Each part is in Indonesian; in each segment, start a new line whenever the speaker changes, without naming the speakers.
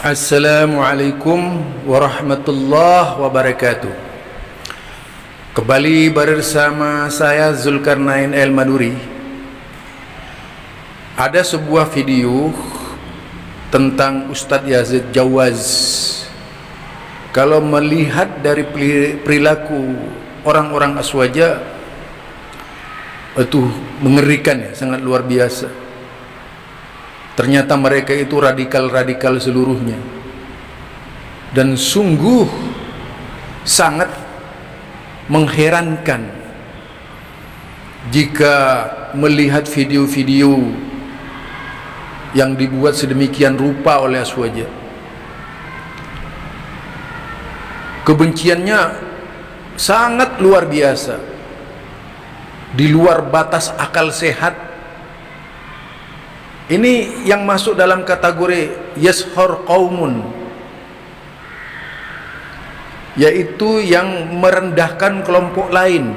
Assalamualaikum warahmatullahi wabarakatuh. Kembali bersama saya Zulkarnain El Maduri. Ada sebuah video tentang Ustadz Yazid Jawaz. Kalau melihat dari perilaku orang-orang Aswaja, itu mengerikan ya, sangat luar biasa. Ternyata mereka itu radikal-radikal seluruhnya. Dan sungguh sangat mengherankan jika melihat video-video yang dibuat sedemikian rupa oleh Aswaja. Kebenciannya sangat luar biasa, di luar batas akal sehat. Ini yang masuk dalam kategori yashhar qaumun, yaitu yang merendahkan kelompok lain,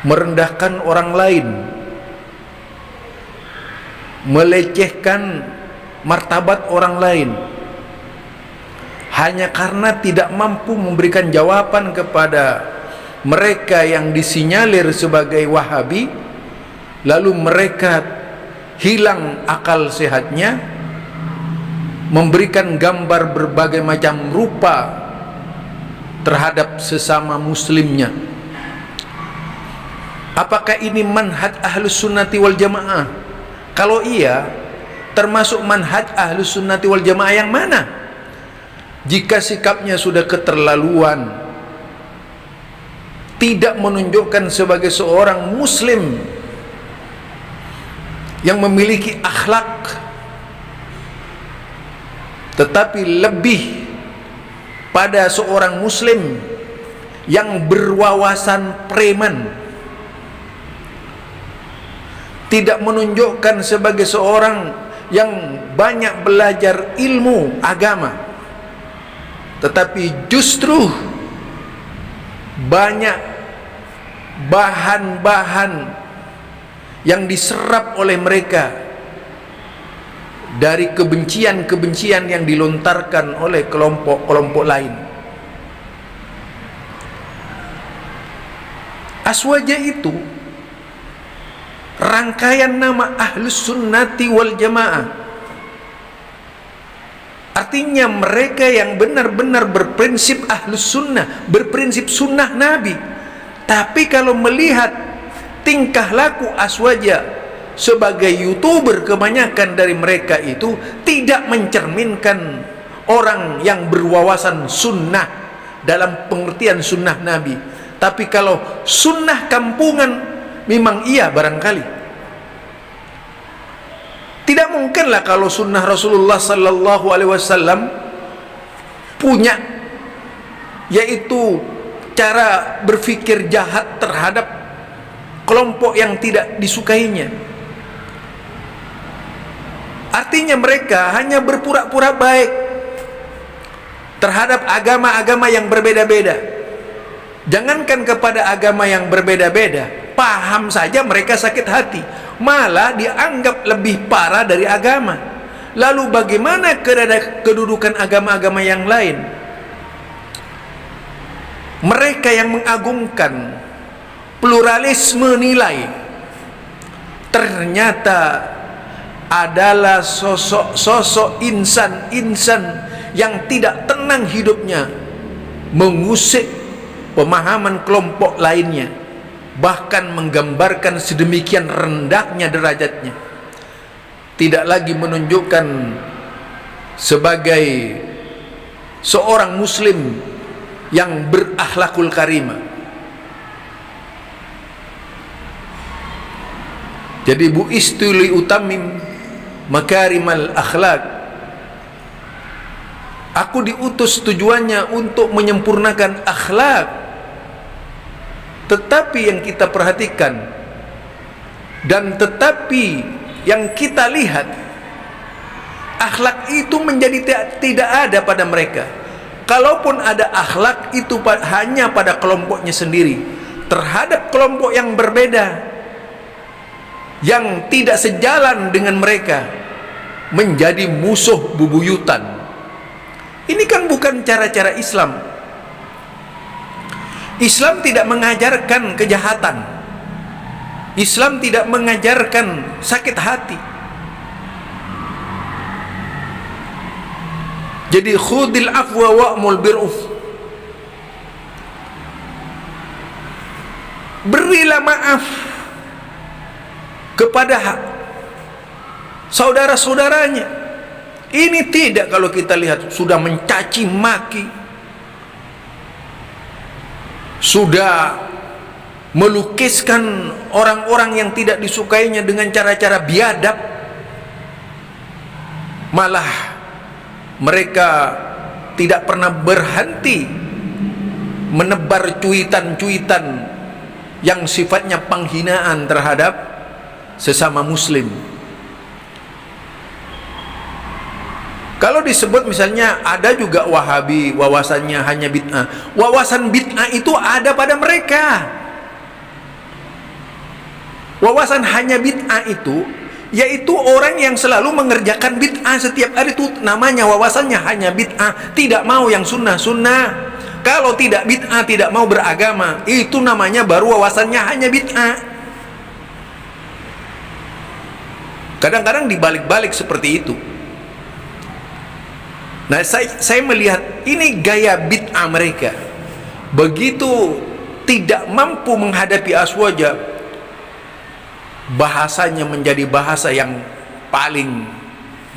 merendahkan orang lain, melecehkan martabat orang lain, hanya karena tidak mampu memberikan jawaban kepada mereka yang disinyalir sebagai Wahabi. Lalu mereka hilang akal sehatnya, memberikan gambar berbagai macam rupa terhadap sesama muslimnya. Apakah ini manhaj ahlus sunnati wal jamaah? Kalau iya, termasuk manhaj ahlus sunnati wal jamaah yang mana? Jika sikapnya sudah keterlaluan, tidak menunjukkan sebagai seorang muslim yang memiliki akhlak, tetapi lebih pada seorang muslim yang berwawasan preman, tidak menunjukkan sebagai seorang yang banyak belajar ilmu agama, tetapi justru banyak bahan-bahan yang diserap oleh mereka dari kebencian-kebencian yang dilontarkan oleh kelompok-kelompok lain. Aswaja itu rangkaian nama ahlus sunnati wal jamaah. Artinya mereka yang benar-benar berprinsip ahlus sunnah, berprinsip sunnah Nabi. Tapi kalau melihat tingkah laku Aswaja sebagai YouTuber, kebanyakan dari mereka itu tidak mencerminkan orang yang berwawasan sunnah dalam pengertian sunnah Nabi. Tapi kalau sunnah kampungan, memang iya barangkali. Tidak mungkinlah kalau sunnah Rasulullah sallallahu alaihi wasallam punya, yaitu cara berpikir jahat terhadap kelompok yang tidak disukainya. Artinya mereka hanya berpura-pura baik terhadap agama-agama yang berbeda-beda. Jangankan kepada agama yang berbeda-beda, paham saja mereka sakit hati, malah dianggap lebih parah dari agama. Lalu bagaimana kedudukan agama-agama yang lain? Mereka yang mengagungkan pluralisme nilai ternyata adalah sosok-sosok insan-insan yang tidak tenang hidupnya, mengusik pemahaman kelompok lainnya, bahkan menggambarkan sedemikian rendahnya derajatnya. Tidak lagi menunjukkan sebagai seorang muslim yang berakhlakul karimah. Jadi bu'istu li utamim makarimal akhlak. Aku diutus tujuannya untuk menyempurnakan akhlak. Tetapi yang kita perhatikan dan tetapi yang kita lihat, akhlak itu menjadi tidak ada pada mereka. Kalaupun ada akhlak, itu hanya pada kelompoknya sendiri. Terhadap kelompok yang berbeda, yang tidak sejalan dengan mereka, menjadi musuh bubuyutan. Ini kan bukan cara-cara Islam. Islam tidak mengajarkan kejahatan. Islam tidak mengajarkan sakit hati. Jadi khudil afwa wa'mul bir'uf. Berilah maaf kepada saudara-saudaranya. Ini tidak, kalau kita lihat sudah mencaci maki, sudah melukiskan orang-orang yang tidak disukainya dengan cara-cara biadab, malah mereka tidak pernah berhenti menebar cuitan-cuitan yang sifatnya penghinaan terhadap sesama muslim. Kalau disebut misalnya ada juga Wahabi, wawasannya hanya bid'ah. Wawasan bid'ah itu ada pada mereka. Wawasan hanya bid'ah itu yaitu orang yang selalu mengerjakan bid'ah setiap hari, itu namanya wawasannya hanya bid'ah, tidak mau yang sunnah-sunnah. Kalau tidak bid'ah, tidak mau beragama, itu namanya baru wawasannya hanya bid'ah. Kadang-kadang dibalik-balik seperti itu. Nah, saya melihat ini gaya bid'ah mereka. Begitu tidak mampu menghadapi aswaja, bahasanya menjadi bahasa yang paling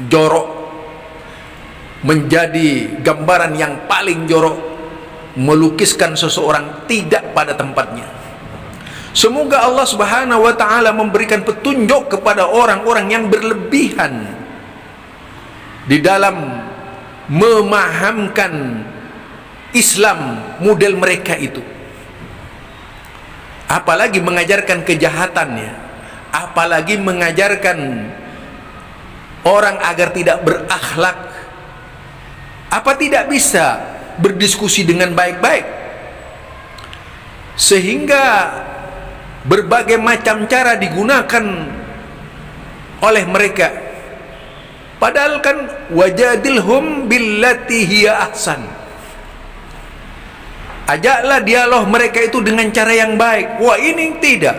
jorok, menjadi gambaran yang paling jorok, melukiskan seseorang tidak pada tempatnya. Semoga Allah Subhanahu wa taala memberikan petunjuk kepada orang-orang yang berlebihan di dalam memahamkan Islam model mereka itu. Apalagi mengajarkan kejahatannya, apalagi mengajarkan orang agar tidak berakhlak. Apa tidak bisa berdiskusi dengan baik-baik? Sehingga berbagai macam cara digunakan oleh mereka. Padahal kan wajadilhum billati hiya ahsan. Ajaklah dialog mereka itu dengan cara yang baik. Wah, ini tidak.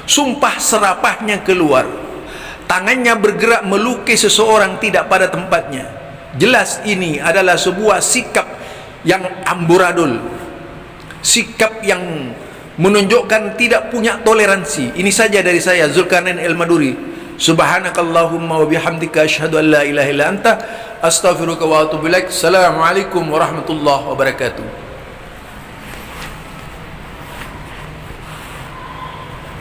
Sumpah serapahnya keluar. Tangannya bergerak melukis seseorang tidak pada tempatnya. Jelas ini adalah sebuah sikap yang amburadul, sikap yang menunjukkan tidak punya toleransi. Ini saja dari saya, Zulkarnain Al-Maduri. Subhanakallahumma wa bihamdika asyhadu an la ilaha illa anta astaghfiruka wa atubu ilaik. Assalamualaikum warahmatullahi wabarakatuh.